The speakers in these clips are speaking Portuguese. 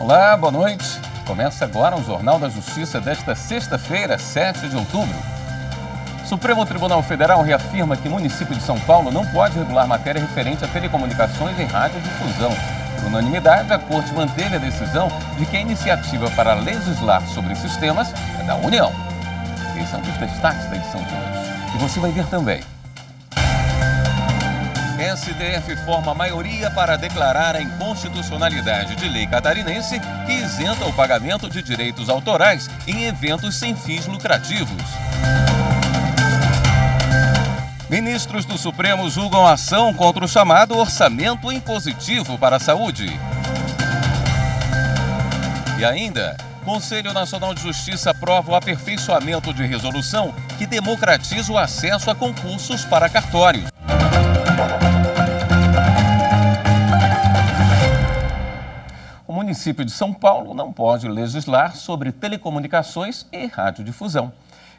Olá, boa noite. Começa agora o Jornal da Justiça desta sexta-feira, 7 de outubro. Supremo Tribunal Federal reafirma que o município de São Paulo não pode regular matéria referente a telecomunicações e radiodifusão. Por unanimidade, a Corte manteve a decisão de que a iniciativa para legislar sobre esses temas é da União. Esses são os destaques da edição de hoje. E você vai ver também. STF forma maioria para declarar a inconstitucionalidade de lei catarinense que isenta o pagamento de direitos autorais em eventos sem fins lucrativos. Ministros do Supremo julgam a ação contra o chamado orçamento impositivo para a saúde. E ainda, Conselho Nacional de Justiça aprova o aperfeiçoamento de resolução que democratiza o acesso a concursos para cartórios. O município de São Paulo não pode legislar sobre telecomunicações e radiodifusão.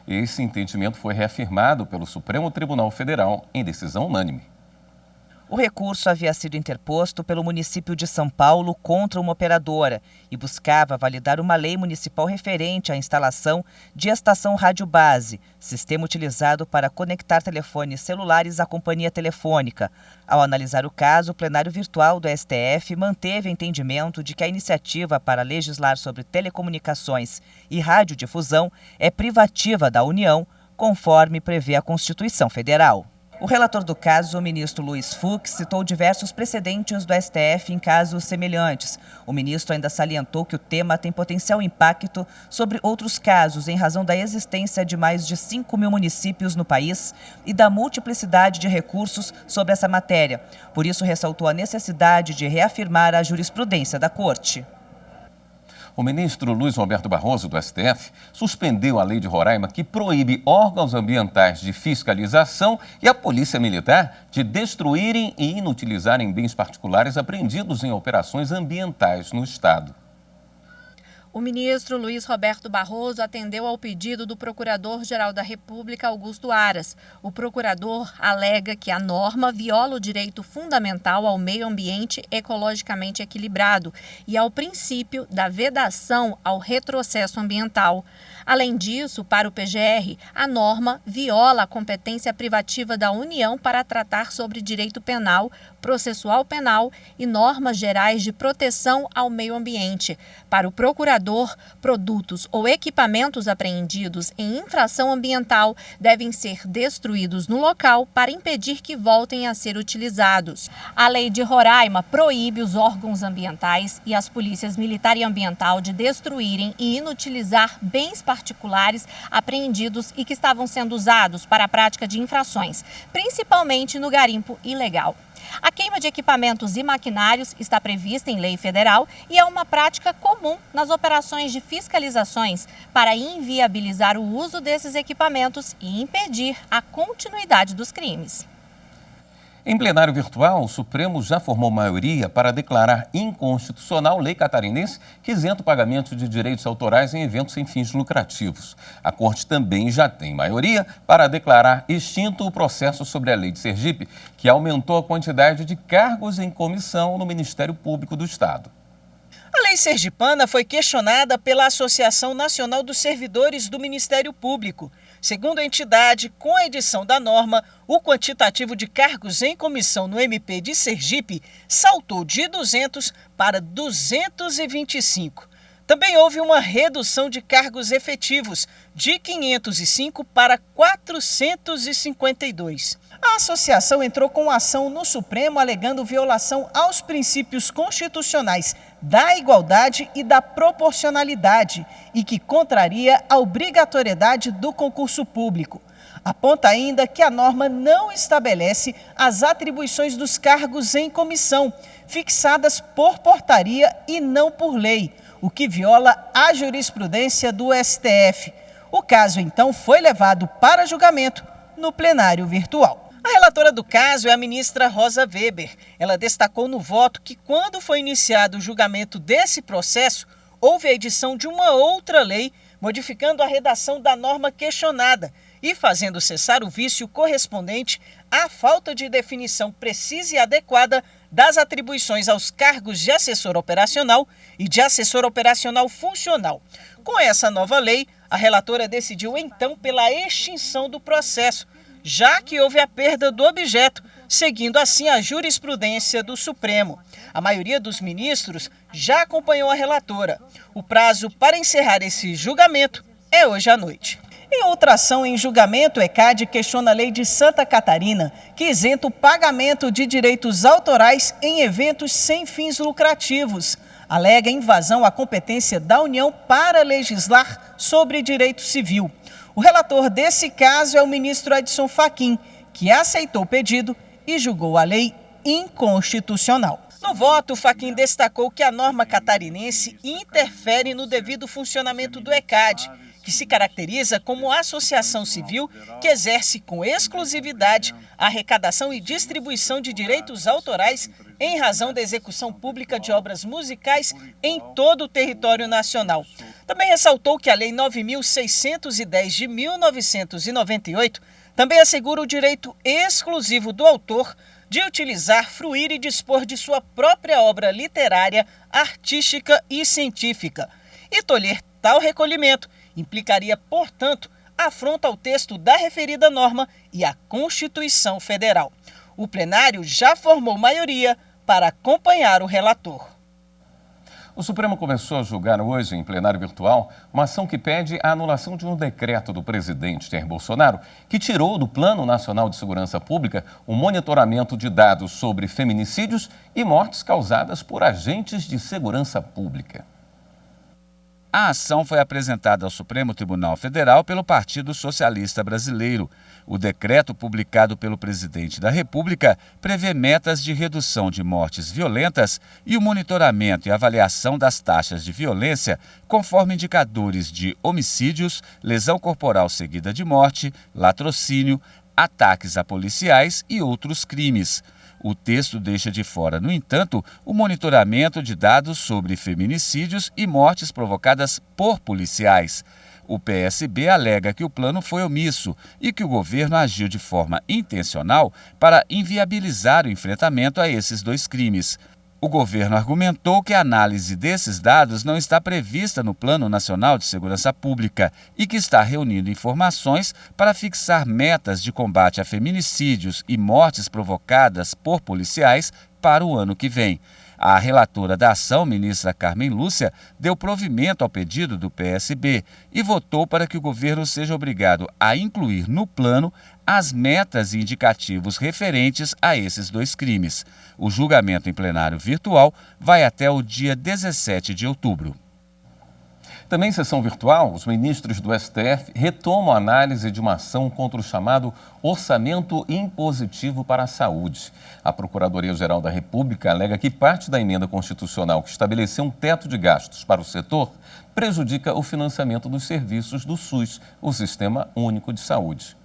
Esse entendimento foi reafirmado pelo Supremo Tribunal Federal em decisão unânime. O recurso havia sido interposto pelo município de São Paulo contra uma operadora e buscava validar uma lei municipal referente à instalação de estação rádio base, sistema utilizado para conectar telefones celulares à companhia telefônica. Ao analisar o caso, o plenário virtual do STF manteve entendimento de que a iniciativa para legislar sobre telecomunicações e radiodifusão é privativa da União, conforme prevê a Constituição Federal. O relator do caso, o ministro Luiz Fux, citou diversos precedentes do STF em casos semelhantes. O ministro ainda salientou que o tema tem potencial impacto sobre outros casos em razão da existência de mais de 5 mil municípios no país e da multiplicidade de recursos sobre essa matéria. Por isso, ressaltou a necessidade de reafirmar a jurisprudência da Corte. O ministro Luiz Roberto Barroso, do STF, suspendeu a lei de Roraima que proíbe órgãos ambientais de fiscalização e a Polícia Militar de destruírem e inutilizarem bens particulares apreendidos em operações ambientais no Estado. O ministro Luiz Roberto Barroso atendeu ao pedido do Procurador-Geral da República, Augusto Aras. O procurador alega que a norma viola o direito fundamental ao meio ambiente ecologicamente equilibrado e ao princípio da vedação ao retrocesso ambiental. Além disso, para o PGR, a norma viola a competência privativa da União para tratar sobre direito penal, processual penal e normas gerais de proteção ao meio ambiente. Para o procurador, produtos ou equipamentos apreendidos em infração ambiental devem ser destruídos no local para impedir que voltem a ser utilizados. A lei de Roraima proíbe os órgãos ambientais e as polícias militar e ambiental de destruírem e inutilizar bens particulares apreendidos e que estavam sendo usados para a prática de infrações, principalmente no garimpo ilegal. A queima de equipamentos e maquinários está prevista em lei federal e é uma prática comum nas operações de fiscalizações para inviabilizar o uso desses equipamentos e impedir a continuidade dos crimes. Em plenário virtual, o Supremo já formou maioria para declarar inconstitucional lei catarinense que isenta o pagamento de direitos autorais em eventos sem fins lucrativos. A Corte também já tem maioria para declarar extinto o processo sobre a lei de Sergipe, que aumentou a quantidade de cargos em comissão no Ministério Público do Estado. A lei sergipana foi questionada pela Associação Nacional dos Servidores do Ministério Público. Segundo a entidade, com a edição da norma, o quantitativo de cargos em comissão no MP de Sergipe saltou de 200 para 225. Também houve uma redução de cargos efetivos, de 505 para 452. A associação entrou com ação no Supremo alegando violação aos princípios constitucionais da igualdade e da proporcionalidade e que contraria a obrigatoriedade do concurso público. Aponta ainda que a norma não estabelece as atribuições dos cargos em comissão, fixadas por portaria e não por lei, o que viola a jurisprudência do STF. O caso, então, foi levado para julgamento no plenário virtual. A relatora do caso é a ministra Rosa Weber. Ela destacou no voto que, quando foi iniciado o julgamento desse processo, houve a edição de uma outra lei, modificando a redação da norma questionada e fazendo cessar o vício correspondente à falta de definição precisa e adequada das atribuições aos cargos de assessor operacional e de assessor operacional funcional. Com essa nova lei, a relatora decidiu então pela extinção do processo, já que houve a perda do objeto, seguindo assim a jurisprudência do Supremo. A maioria dos ministros já acompanhou a relatora. O prazo para encerrar esse julgamento é hoje à noite. Em outra ação em julgamento, o ECAD questiona a lei de Santa Catarina, que isenta o pagamento de direitos autorais em eventos sem fins lucrativos. Alega invasão à competência da União para legislar sobre direito civil. O relator desse caso é o ministro Edson Fachin, que aceitou o pedido e julgou a lei inconstitucional. No voto, Fachin destacou que a norma catarinense interfere no devido funcionamento do ECAD, que se caracteriza como associação civil que exerce com exclusividade a arrecadação e distribuição de direitos autorais em razão da execução pública de obras musicais em todo o território nacional. Também ressaltou que a Lei 9.610 de 1998 também assegura o direito exclusivo do autor de utilizar, fruir e dispor de sua própria obra literária, artística e científica. E tolher tal recolhimento implicaria, portanto, afronta ao texto da referida norma e à Constituição Federal. O plenário já formou maioria para acompanhar o relator. O Supremo começou a julgar hoje, em plenário virtual, uma ação que pede a anulação de um decreto do presidente Jair Bolsonaro, que tirou do Plano Nacional de Segurança Pública o monitoramento de dados sobre feminicídios e mortes causadas por agentes de segurança pública. A ação foi apresentada ao Supremo Tribunal Federal pelo Partido Socialista Brasileiro. O decreto publicado pelo presidente da República prevê metas de redução de mortes violentas e o monitoramento e avaliação das taxas de violência conforme indicadores de homicídios, lesão corporal seguida de morte, latrocínio, ataques a policiais e outros crimes. O texto deixa de fora, no entanto, o monitoramento de dados sobre feminicídios e mortes provocadas por policiais. O PSB alega que o plano foi omisso e que o governo agiu de forma intencional para inviabilizar o enfrentamento a esses dois crimes. O governo argumentou que a análise desses dados não está prevista no Plano Nacional de Segurança Pública e que está reunindo informações para fixar metas de combate a feminicídios e mortes provocadas por policiais para o ano que vem. A relatora da ação, ministra Carmen Lúcia, deu provimento ao pedido do PSB e votou para que o governo seja obrigado a incluir no plano as metas e indicativos referentes a esses dois crimes. O julgamento em plenário virtual vai até o dia 17 de outubro. Também em sessão virtual, os ministros do STF retomam a análise de uma ação contra o chamado orçamento impositivo para a saúde. A Procuradoria-Geral da República alega que parte da emenda constitucional que estabeleceu um teto de gastos para o setor prejudica o financiamento dos serviços do SUS, o Sistema Único de Saúde.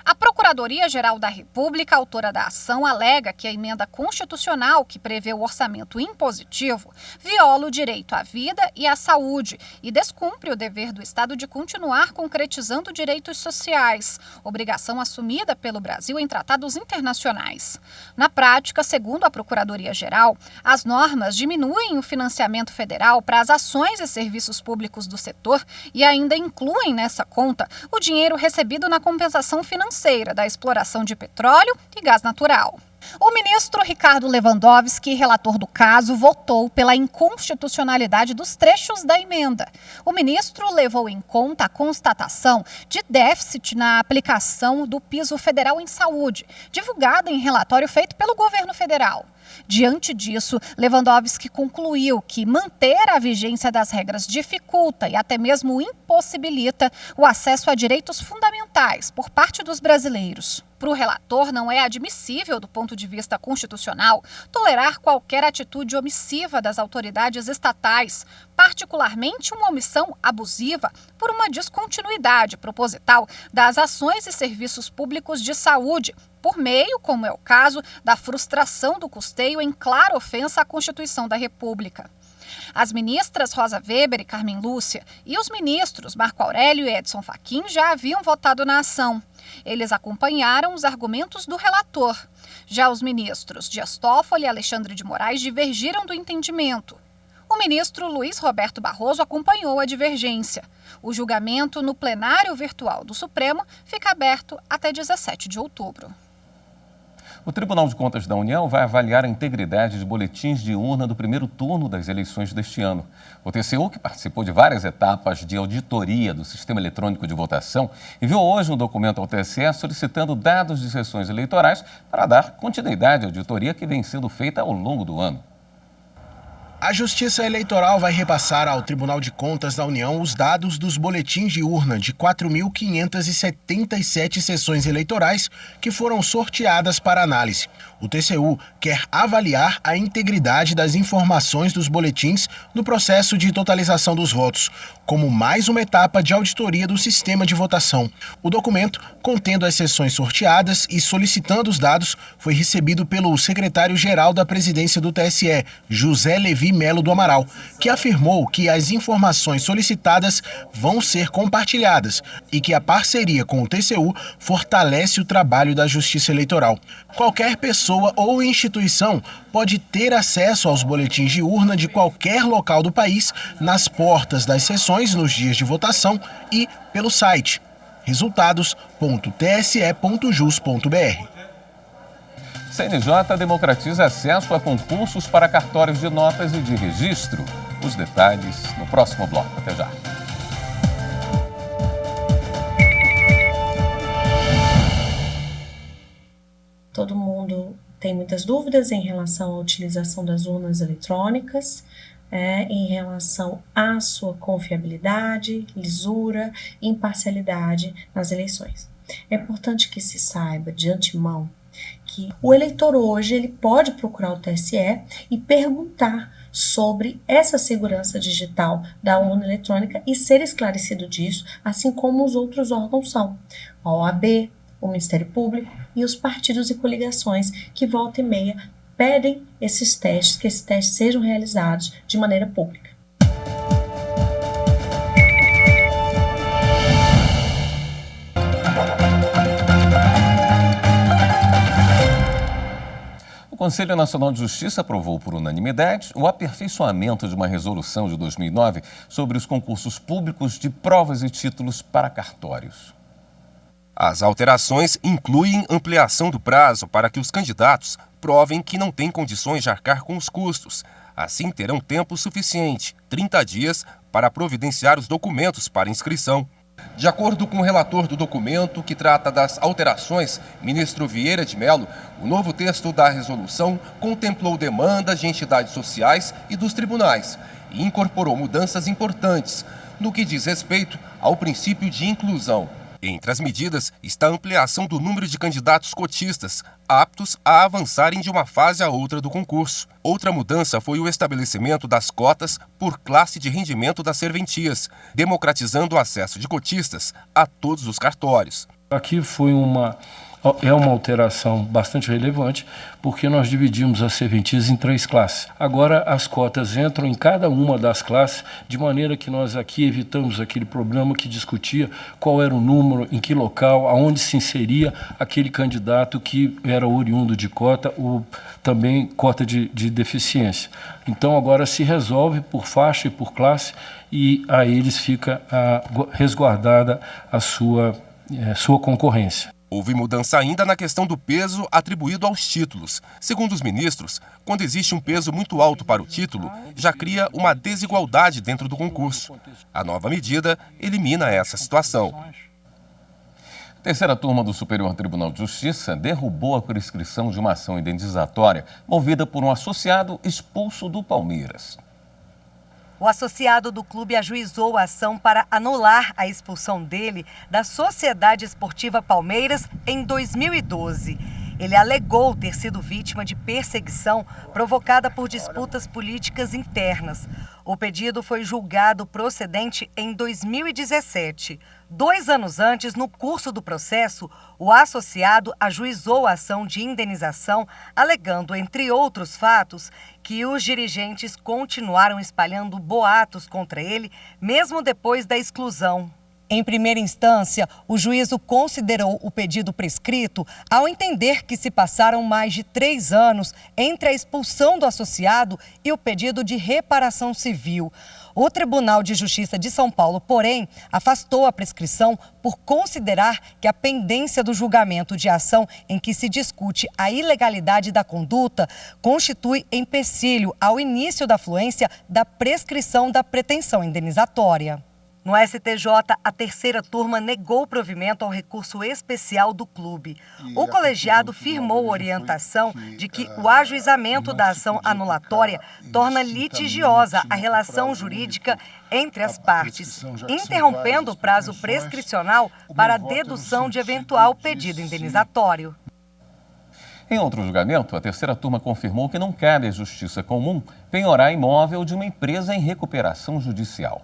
A Procuradoria-Geral da República, autora da ação, alega que a emenda constitucional que prevê o orçamento impositivo viola o direito à vida e à saúde e descumpre o dever do Estado de continuar concretizando direitos sociais, obrigação assumida pelo Brasil em tratados internacionais. Na prática, segundo a Procuradoria-Geral, as normas diminuem o financiamento federal para as ações e serviços públicos do setor e ainda incluem nessa conta o dinheiro recebido na compensação financeira da exploração de petróleo e gás natural. O ministro Ricardo Lewandowski, relator do caso, votou pela inconstitucionalidade dos trechos da emenda. O ministro levou em conta a constatação de déficit na aplicação do piso federal em saúde, divulgada em relatório feito pelo governo federal. Diante disso, Lewandowski concluiu que manter a vigência das regras dificulta e até mesmo impossibilita o acesso a direitos fundamentais por parte dos brasileiros. Para o relator, não é admissível, do ponto de vista constitucional, tolerar qualquer atitude omissiva das autoridades estatais, particularmente uma omissão abusiva por uma descontinuidade proposital das ações e serviços públicos de saúde, por meio, como é o caso, da frustração do custeio em clara ofensa à Constituição da República. As ministras Rosa Weber e Carmen Lúcia e os ministros Marco Aurélio e Edson Fachin já haviam votado na ação. Eles acompanharam os argumentos do relator. Já os ministros Dias Toffoli e Alexandre de Moraes divergiram do entendimento. O ministro Luiz Roberto Barroso acompanhou a divergência. O julgamento no plenário virtual do Supremo fica aberto até 17 de outubro. O Tribunal de Contas da União vai avaliar a integridade de boletins de urna do primeiro turno das eleições deste ano. O TCU, que participou de várias etapas de auditoria do sistema eletrônico de votação, enviou hoje um documento ao TSE solicitando dados de sessões eleitorais para dar continuidade à auditoria que vem sendo feita ao longo do ano. A Justiça Eleitoral vai repassar ao Tribunal de Contas da União os dados dos boletins de urna de 4.577 sessões eleitorais que foram sorteadas para análise. O TCU quer avaliar a integridade das informações dos boletins no processo de totalização dos votos, como mais uma etapa de auditoria do sistema de votação. O documento, contendo as sessões sorteadas e solicitando os dados, foi recebido pelo secretário-geral da presidência do TSE, José Levi Melo do Amaral, que afirmou que as informações solicitadas vão ser compartilhadas e que a parceria com o TCU fortalece o trabalho da Justiça Eleitoral. Qualquer pessoa ou instituição pode ter acesso aos boletins de urna de qualquer local do país, nas portas das sessões nos dias de votação e pelo site resultados.tse.jus.br. CNJ democratiza acesso a concursos para cartórios de notas e de registro. Os detalhes no próximo bloco. Até já. Todo mundo tem muitas dúvidas em relação à utilização das urnas eletrônicas, em relação à sua confiabilidade, lisura e imparcialidade nas eleições. É importante que se saiba de antemão que o eleitor hoje ele pode procurar o TSE e perguntar sobre essa segurança digital da urna eletrônica e ser esclarecido disso, assim como os outros órgãos são, a OAB, o Ministério Público e os partidos e coligações que volta e meia pedem esses testes, que esses testes sejam realizados de maneira pública. O Conselho Nacional de Justiça aprovou por unanimidade o aperfeiçoamento de uma resolução de 2009 sobre os concursos públicos de provas e títulos para cartórios. As alterações incluem ampliação do prazo para que os candidatos provem que não têm condições de arcar com os custos. Assim, terão tempo suficiente, 30 dias, para providenciar os documentos para inscrição. De acordo com o relator do documento, que trata das alterações, ministro Vieira de Mello, o novo texto da resolução contemplou demandas de entidades sociais e dos tribunais e incorporou mudanças importantes no que diz respeito ao princípio de inclusão. Entre as medidas está a ampliação do número de candidatos cotistas, aptos a avançarem de uma fase a outra do concurso. Outra mudança foi o estabelecimento das cotas por classe de rendimento das serventias, democratizando o acesso de cotistas a todos os cartórios. Aqui é uma alteração bastante relevante, porque nós dividimos as serventias em 3 classes. Agora as cotas entram em cada uma das classes, de maneira que nós aqui evitamos aquele problema que discutia qual era o número, em que local, aonde se inseria aquele candidato que era oriundo de cota ou também cota de deficiência. Então agora se resolve por faixa e por classe e a eles fica resguardada a sua concorrência. Houve mudança ainda na questão do peso atribuído aos títulos. Segundo os ministros, quando existe um peso muito alto para o título, já cria uma desigualdade dentro do concurso. A nova medida elimina essa situação. A terceira turma do Superior Tribunal de Justiça derrubou a prescrição de uma ação indenizatória movida por um associado expulso do Palmeiras. O associado do clube ajuizou a ação para anular a expulsão dele da Sociedade Esportiva Palmeiras em 2012. Ele alegou ter sido vítima de perseguição provocada por disputas políticas internas. O pedido foi julgado procedente em 2017. 2 anos antes, no curso do processo, o associado ajuizou a ação de indenização, alegando, entre outros fatos, que os dirigentes continuaram espalhando boatos contra ele, mesmo depois da exclusão. Em primeira instância, o juízo considerou o pedido prescrito ao entender que se passaram mais de 3 anos entre a expulsão do associado e o pedido de reparação civil. O Tribunal de Justiça de São Paulo, porém, afastou a prescrição por considerar que a pendência do julgamento de ação em que se discute a ilegalidade da conduta constitui empecilho ao início da fluência da prescrição da pretensão indenizatória. No STJ, a terceira turma negou o provimento ao recurso especial do clube. O colegiado firmou orientação de que o ajuizamento da ação anulatória torna litigiosa a relação jurídica entre as partes, interrompendo o prazo prescricional para a dedução de eventual pedido indenizatório. Em outro julgamento, a terceira turma confirmou que não cabe à Justiça Comum penhorar imóvel de uma empresa em recuperação judicial.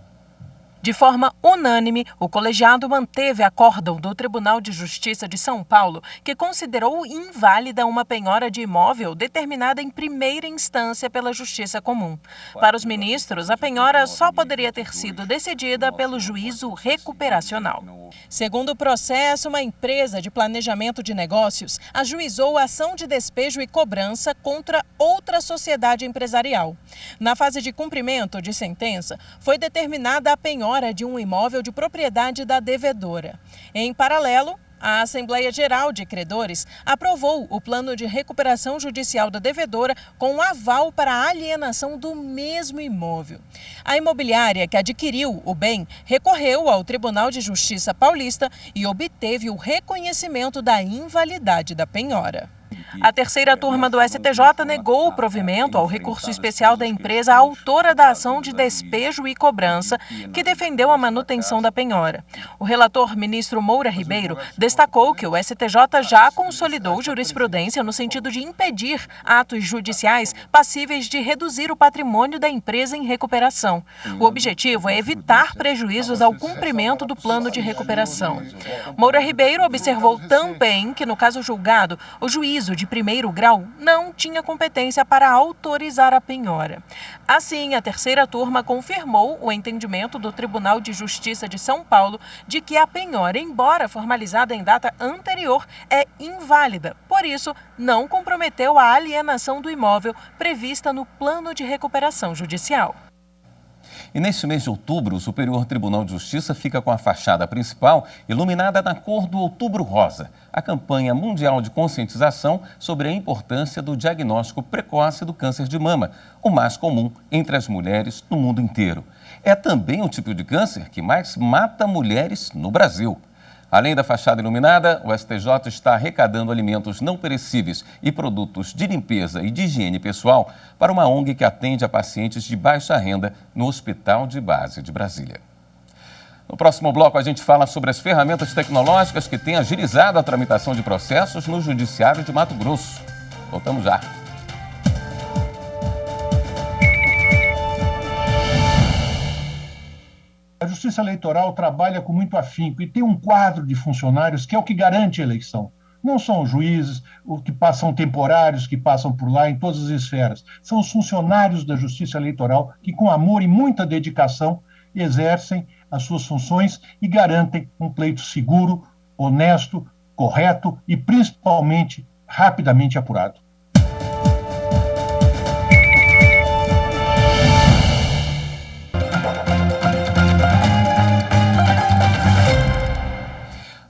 De forma unânime, o colegiado manteve acórdão do Tribunal de Justiça de São Paulo, que considerou inválida uma penhora de imóvel determinada em primeira instância pela Justiça Comum. Para os ministros, a penhora só poderia ter sido decidida pelo juízo recuperacional. Segundo o processo, uma empresa de planejamento de negócios ajuizou a ação de despejo e cobrança contra outra sociedade empresarial. Na fase de cumprimento de sentença, foi determinada a penhora de um imóvel de propriedade da devedora. Em paralelo, a Assembleia Geral de Credores aprovou o plano de recuperação judicial da devedora com aval para a alienação do mesmo imóvel. A imobiliária que adquiriu o bem recorreu ao Tribunal de Justiça Paulista e obteve o reconhecimento da invalidade da penhora. A terceira turma do STJ negou o provimento ao recurso especial da empresa autora da ação de despejo e cobrança, que defendeu a manutenção da penhora. O relator, ministro Moura Ribeiro, destacou que o STJ já consolidou jurisprudência no sentido de impedir atos judiciais passíveis de reduzir o patrimônio da empresa em recuperação. O objetivo é evitar prejuízos ao cumprimento do plano de recuperação. Moura Ribeiro observou também que, no caso julgado, o juízo de primeiro grau não tinha competência para autorizar a penhora. Assim, a terceira turma confirmou o entendimento do Tribunal de Justiça de São Paulo de que a penhora, embora formalizada em data anterior, é inválida. Por isso, não comprometeu a alienação do imóvel prevista no plano de recuperação judicial. E neste mês de outubro, o Superior Tribunal de Justiça fica com a fachada principal iluminada na cor do Outubro Rosa, a campanha mundial de conscientização sobre a importância do diagnóstico precoce do câncer de mama, o mais comum entre as mulheres no mundo inteiro. É também o tipo de câncer que mais mata mulheres no Brasil. Além da fachada iluminada, o STJ está arrecadando alimentos não perecíveis e produtos de limpeza e de higiene pessoal para uma ONG que atende a pacientes de baixa renda no Hospital de Base de Brasília. No próximo bloco, a gente fala sobre as ferramentas tecnológicas que têm agilizado a tramitação de processos no Judiciário de Mato Grosso. Voltamos já. A Justiça Eleitoral trabalha com muito afinco e tem um quadro de funcionários que é o que garante a eleição. Não são os juízes, os que passam temporários, que passam por lá em todas as esferas. São os funcionários da Justiça Eleitoral que, com amor e muita dedicação, exercem as suas funções e garantem um pleito seguro, honesto, correto e, principalmente, rapidamente apurado.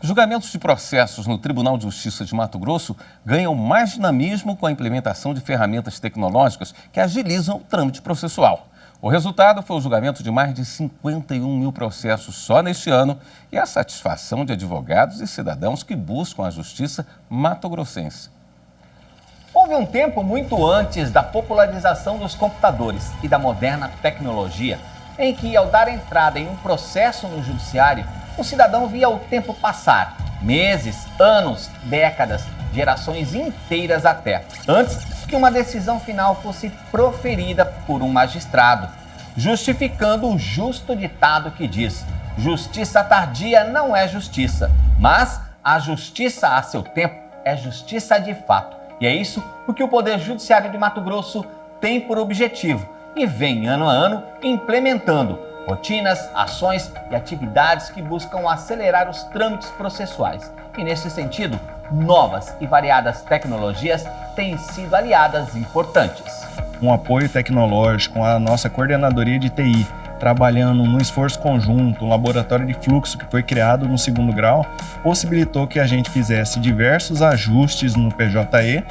Julgamentos de processos no Tribunal de Justiça de Mato Grosso ganham mais dinamismo com a implementação de ferramentas tecnológicas que agilizam o trâmite processual. O resultado foi o julgamento de mais de 51 mil processos só neste ano e a satisfação de advogados e cidadãos que buscam a justiça matogrossense. Houve um tempo muito antes da popularização dos computadores e da moderna tecnologia, em que, ao dar entrada em um processo no judiciário, o cidadão via o tempo passar, meses, anos, décadas, gerações inteiras até, antes que uma decisão final fosse proferida por um magistrado, justificando o justo ditado que diz: justiça tardia não é justiça, mas a justiça a seu tempo é justiça de fato. E é isso o que o Poder Judiciário de Mato Grosso tem por objetivo e vem ano a ano implementando, rotinas, ações e atividades que buscam acelerar os trâmites processuais. E nesse sentido, novas e variadas tecnologias têm sido aliadas importantes. Um apoio tecnológico, a nossa coordenadoria de TI, trabalhando num esforço conjunto, um laboratório de fluxo que foi criado no 2º grau, possibilitou que a gente fizesse diversos ajustes no PJE,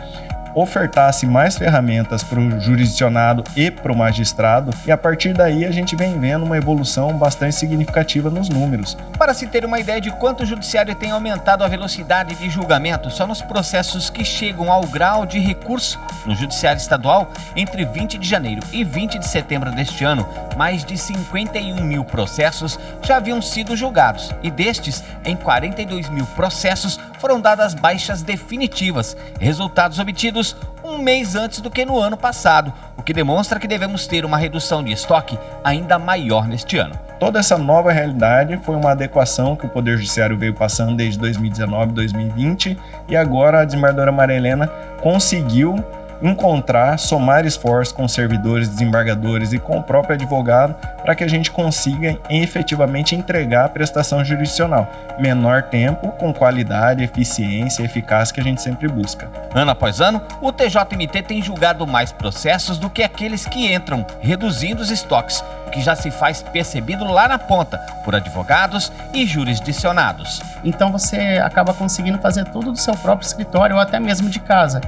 ofertasse mais ferramentas para o jurisdicionado e para o magistrado, e a partir daí a gente vem vendo uma evolução bastante significativa nos números. Para se ter uma ideia de quanto o judiciário tem aumentado a velocidade de julgamento, só nos processos que chegam ao grau de recurso no judiciário estadual, entre 20 de janeiro e 20 de setembro deste ano, mais de 51 mil processos já haviam sido julgados, e destes, em 42 mil processos foram dadas baixas definitivas, resultados obtidos um mês antes do que no ano passado, o que demonstra que devemos ter uma redução de estoque ainda maior neste ano. Toda essa nova realidade foi uma adequação que o Poder Judiciário veio passando desde 2019, 2020, e agora a desembargadora Maria Helena conseguiu encontrar, somar esforços com servidores, desembargadores e com o próprio advogado para que a gente consiga efetivamente entregar a prestação jurisdicional. Menor tempo, com qualidade, eficiência e eficácia que a gente sempre busca. Ano após ano, o TJMT tem julgado mais processos do que aqueles que entram, reduzindo os estoques, o que já se faz percebido lá na ponta, por advogados e jurisdicionados. Então você acaba conseguindo fazer tudo do seu próprio escritório ou até mesmo de casa.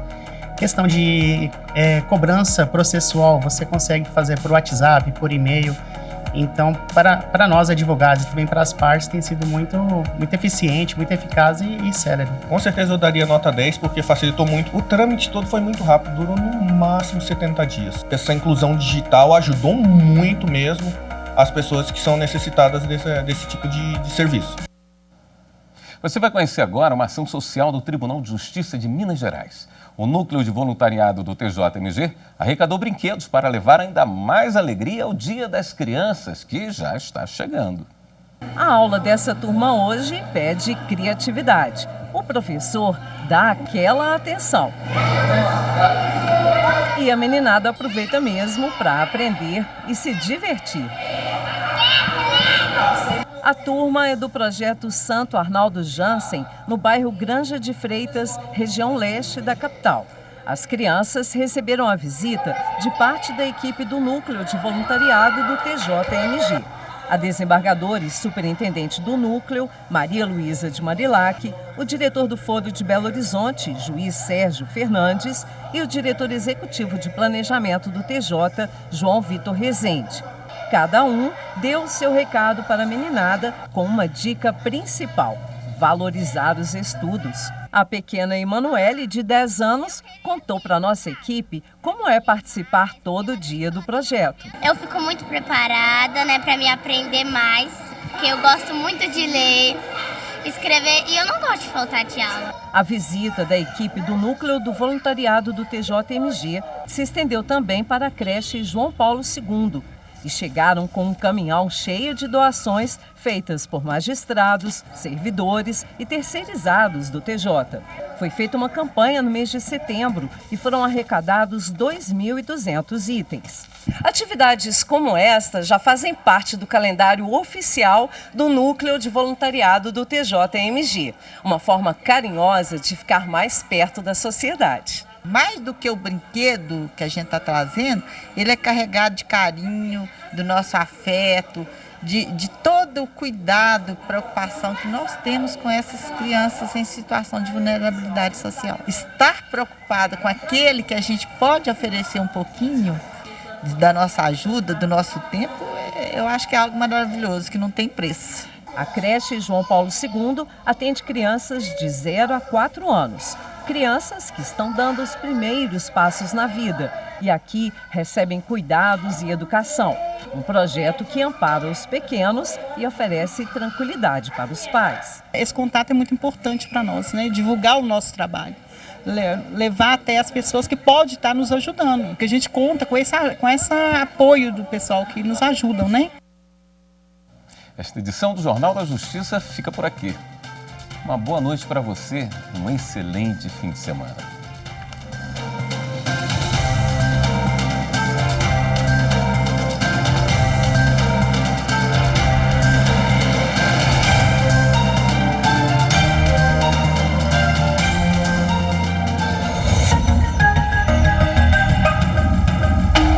Questão de cobrança processual, você consegue fazer por WhatsApp, por e-mail. Então, para nós advogados e também para as partes, tem sido muito eficiente, muito eficaz e célere. Com certeza eu daria nota 10, porque facilitou muito. O trâmite todo foi muito rápido, durou no máximo 70 dias. Essa inclusão digital ajudou muito mesmo as pessoas que são necessitadas desse tipo de serviço. Você vai conhecer agora uma ação social do Tribunal de Justiça de Minas Gerais. O Núcleo de Voluntariado do TJMG arrecadou brinquedos para levar ainda mais alegria ao Dia das Crianças, que já está chegando. A aula dessa turma hoje pede criatividade. O professor dá aquela atenção. E a meninada aproveita mesmo para aprender e se divertir. A turma é do projeto Santo Arnaldo Jansen, no bairro Granja de Freitas, região leste da capital. As crianças receberam a visita de parte da equipe do Núcleo de Voluntariado do TJMG. A desembargadora e superintendente do Núcleo, Maria Luísa de Marilac, o diretor do Foro de Belo Horizonte, juiz Sérgio Fernandes, e o diretor executivo de planejamento do TJ, João Vitor Rezende. Cada um deu o seu recado para a meninada com uma dica principal: valorizar os estudos. A pequena Emanuele, de 10 anos, contou para a nossa equipe como é participar todo dia do projeto. Eu fico muito preparada, para me aprender mais, porque eu gosto muito de ler, escrever e eu não gosto de faltar de aula. A visita da equipe do Núcleo do Voluntariado do TJMG se estendeu também para a creche João Paulo II. E chegaram com um caminhão cheio de doações feitas por magistrados, servidores e terceirizados do TJ. Foi feita uma campanha no mês de setembro e foram arrecadados 2.200 itens. Atividades como esta já fazem parte do calendário oficial do Núcleo de Voluntariado do TJMG, uma forma carinhosa de ficar mais perto da sociedade. Mais do que o brinquedo que a gente está trazendo, ele é carregado de carinho, do nosso afeto, de todo o cuidado, preocupação que nós temos com essas crianças em situação de vulnerabilidade social. Estar preocupada com aquele que a gente pode oferecer um pouquinho da nossa ajuda, do nosso tempo, eu acho que é algo maravilhoso, que não tem preço. A creche João Paulo II atende crianças de 0 a 4 anos. Crianças que estão dando os primeiros passos na vida e aqui recebem cuidados e educação. Um projeto que ampara os pequenos e oferece tranquilidade para os pais. Esse contato é muito importante para nós, divulgar o nosso trabalho. Levar até as pessoas que podem estar nos ajudando, porque a gente conta com esse apoio do pessoal que nos ajudam, Esta edição do Jornal da Justiça fica por aqui. Uma boa noite para você, um excelente fim de semana.